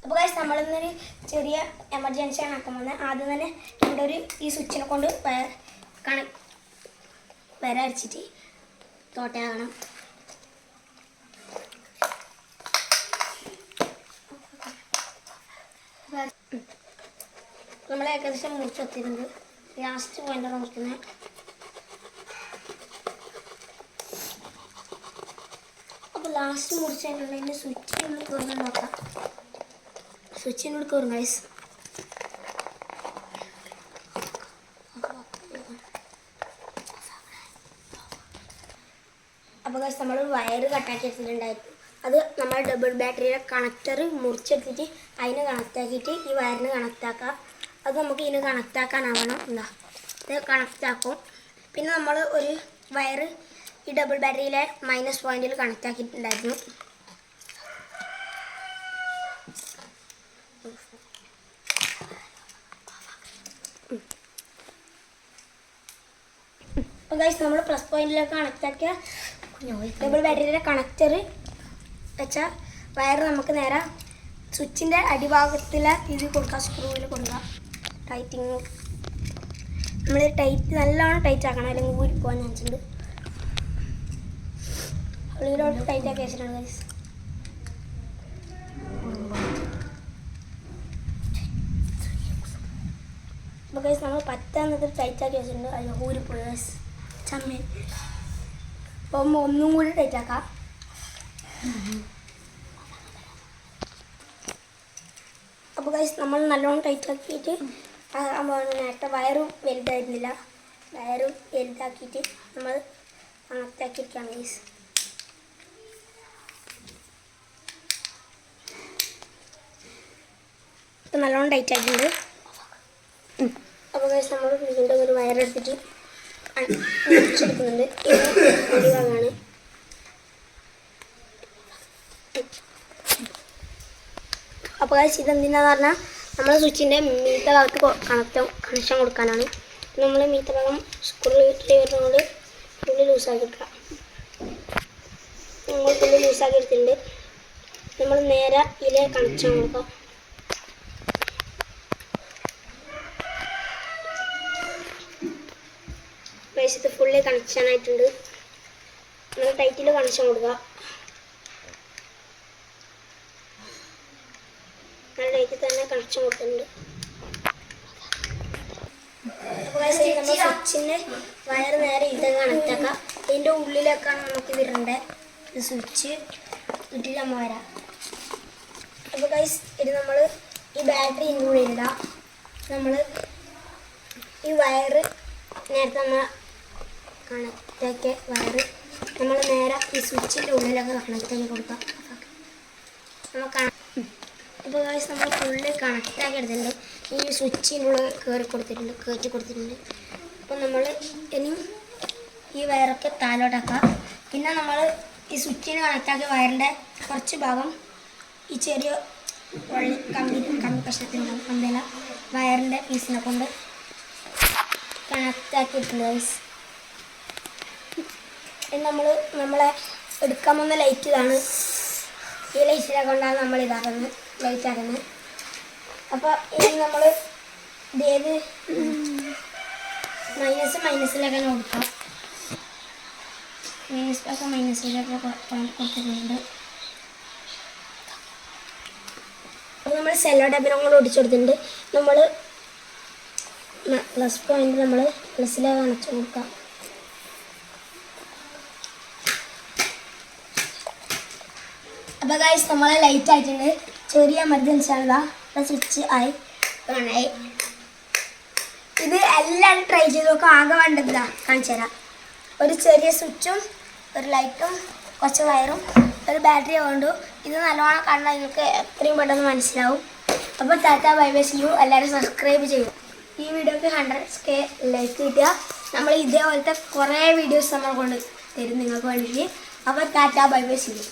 അപ്പോൾ ഗൈസ് നമ്മളിന്നൊരു ചെറിയ എമർജൻസി ആണ് ആക്കാൻ പോകുന്നത്. ആദ്യം തന്നെ നമ്മുടെ ഈ സ്വിച്ചിനെ കൊണ്ട് വര അടിച്ചിട്ട് തോട്ടയാകണം. നമ്മൾ ഏകദേശം മുറിച്ചെത്തിയിട്ടുണ്ട്. ലാസ്റ്റ് പോയിന്റാണ് മുറിക്കുന്നത്. അപ്പോൾ ലാസ്റ്റ് മുറിച്ചിട്ടുണ്ടെങ്കിൽ സ്വിച്ചിനുള്ളിൽ കയറുന്ന നോക്കാം. സ്വിച്ചിനുള്ളിൽ കയറും ഗൈസ്. അപ്പോൾ ഗൈസ് നമ്മൾ വയറ് കട്ടാക്കി വെച്ചിട്ടുണ്ടായിരുന്നു. അത് നമ്മൾ ഡബിൾ ബാറ്ററിയുടെ കണക്ടർ മുറിച്ചെടുത്തിട്ട് അതിന് കണക്റ്റാക്കിയിട്ട് ഈ വയറിന് കണക്റ്റാക്കാം. അത് നമുക്ക് ഇതിന് കണക്റ്റാക്കാനാവണം. എന്താ ഇത് കണക്റ്റാക്കും. പിന്നെ നമ്മൾ ഒരു വയറ് ഈ ഡബിൾ ബാറ്ററിയിലെ മൈനസ് പോയിന്റിൽ കണക്റ്റാക്കിയിട്ടുണ്ടായിരുന്നു. അപ്പോൾ ഗൈസ് നമ്മൾ പ്ലസ് പോയിന്റിലേക്ക് കണക്റ്റാക്കിയ ഡബിൾ ബാറ്ററിയുടെ കണക്ടർ വെച്ചാൽ വയറ് നമുക്ക് നേരെ സ്വിച്ചിൻ്റെ അടിഭാഗത്തിലെ ഇത് കൊടുക്കാം. സ്ക്രൂവിൽ കൊടുക്കാം. ടൈറ്റിങ് നമ്മൾ നല്ലോണം ടൈറ്റ് ആക്കണം, അല്ലെങ്കിൽ ഊരി പോകാൻ ചാൻസ് ഉണ്ട്. ഉള്ളിലോട്ട് ടൈറ്റ് ആക്കി വെച്ചിട്ടുണ്ട് ഗൈസ്. അപ്പോൾ ഗൈസ് നമ്മൾ പറ്റാന്നത് ടൈറ്റ് ആക്കി വെച്ചിട്ടുണ്ട്. അതിൽ ഊരിപ്പോയി ഗൈസ് ചമ്മ. അപ്പോൾ ഒന്നും കൂടി ടൈറ്റ് ആക്കാം. അപ്പോൾ ഗൈസ് നമ്മൾ നല്ലോണം ടൈറ്റ് ആക്കിയിട്ട് നേരത്തെ വയറും വലുതായിരുന്നില്ല, വയറും വലുതാക്കിയിട്ട് നമ്മൾ കണക്റ്റാക്കിയിരിക്കുകയാണ് ഗൈസ്. ഇപ്പം നല്ലോണം ടൈറ്റ് ആക്കിയിട്ടുണ്ട്. അപ്പോൾ ഗൈസ് നമ്മൾ വീണ്ടും ഒരു വയറെടുത്തിട്ട് എടുക്കുന്നുണ്ട്. ഇത് അടിഭാഗമാണ്. അപ്പോൾ ഗൈസ് ഇതെന്തിനാന്ന് പറഞ്ഞാൽ നമ്മൾ സ്വിച്ചിൻ്റെ മീത്ത ഭാഗത്ത് കണക്ഷൻ കൊടുക്കാനാണ്. നമ്മൾ മീത്ത ഭാഗം സ്ക്രൂ വരുന്നതുകൊണ്ട് ഫുള്ള് ലൂസാക്കി എടുക്കാം. നമ്മൾ ഫുള്ള് ലൂസാക്കി എടുത്തിട്ടുണ്ട്. നമ്മൾ നേരെ ഇതിലെ കണക്ഷൻ കൊടുക്കാം. ഗൈസ് ഇത് ഫുള്ള് കണക്ഷൻ ആയിട്ടുണ്ട്. നമ്മൾ ടൈറ്റിൽ കണക്ഷൻ കൊടുക്കുക. ലൈറ്റിൽ തന്നെ കണക്ഷൻ കൊടുക്കുന്നുണ്ട്. അപ്പോൾ നമ്മൾ സ്വിച്ചിൻ്റെ വയർ നേരെ ഇത് കണക്റ്റ് ആക്കാം. ഇതിൻ്റെ ഉള്ളിലേക്കാണ് നമുക്ക് ഇതിടേണ്ടത്. സ്വിച്ച് ഇട്ടിട്ട് നമ്മൾ വരാം. അപ്പോൾ ഗൈസ് ഇത് നമ്മൾ ഈ ബാറ്ററി ഇൻക്ലൂഡ് ഇടാം. നമ്മൾ ഈ വയറ് നേരത്തെ നമ്മൾ കണക്റ്റാക്കിയ വയറ് നമ്മൾ നേരെ ഈ സ്വിച്ചിൻ്റെ ഉള്ളിലൊക്കെ കണക്റ്റാക്കി കൊടുക്കാം. നമ്മൾ ഇപ്പോൾ ഗൈസ് നമ്മൾ ഫുള്ള് കണക്റ്റാക്കി എടുത്തിട്ടുണ്ട്. ഈ സ്വിച്ചിനുള്ള കയറ്റി കൊടുത്തിട്ടുണ്ട്. അപ്പോൾ നമ്മൾ ഇനി ഈ വയറൊക്കെ താലോട്ടാക്കാം. പിന്നെ നമ്മൾ ഈ സ്വിച്ചിന് കണക്റ്റാക്കിയ വയറിൻ്റെ കുറച്ച് ഭാഗം ഈ ചെറിയ കമ്പി കഷ്ണത്തിൻ്റെ കമ്പില വയറിൻ്റെ പീസിനെ കൊണ്ട് കണക്റ്റാക്കിയിട്ടുണ്ട് ഗൈസ്. ഇനി നമ്മളെ എടുക്കാൻ പോകുന്ന ലൈറ്റ് ഇതാണ്. ഈ ലൈറ്റിനെ കൊണ്ടാണ് നമ്മൾ ഇതാക്കുന്നത്, ലൈറ്റ് ആക്കുന്നത്. അപ്പോൾ ഇനി നമ്മൾ ഇതേത് മൈനസിലൊക്കെ നോക്കാം. മൈനസിലൊക്കെ കൊടുത്തിട്ടുണ്ട്. അപ്പോൾ നമ്മൾ സെല്ലോ ഡബിനും കൂടെ ഒടിച്ചെടുത്തിട്ടുണ്ട്. നമ്മൾ പ്ലസ് പോയിന്റ് നമ്മൾ പ്ലസ്സിലേക്ക് കണക്ട് കൊടുക്കാം. അപ്പോൾ ഗൈസ് നമ്മളെ ലൈറ്റ് ആയിട്ടുണ്ട്. ചെറിയ എമർജൻസി ആണ്. സ്വിച്ച് ആയി ഓണായി. ഇത് എല്ലാവരും ട്രൈ ചെയ്ത് നോക്കാം. ആകെ വേണ്ടതാ കാണിച്ചു തരാം. ഒരു ചെറിയ സ്വിച്ചും ഒരു ലൈറ്റും കുറച്ച് വയറും ഒരു ബാറ്ററി കൊണ്ടു. ഇത് നല്ലോണം കണ്ടാൽ നിങ്ങൾക്ക് എത്രയും പെട്ടെന്ന് മനസ്സിലാവും. അപ്പോൾ tata bye bye see you. എല്ലാവരും സബ്സ്ക്രൈബ് ചെയ്യും. ഈ വീഡിയോക്ക് 100K ലൈക്ക് കിട്ടുക. നമ്മൾ ഇതേപോലത്തെ കുറേ വീഡിയോസ് നമ്മൾ കൊണ്ട് തരും നിങ്ങൾക്ക് വേണ്ടിയിട്ട്. അപ്പോൾ tata bye bye see U.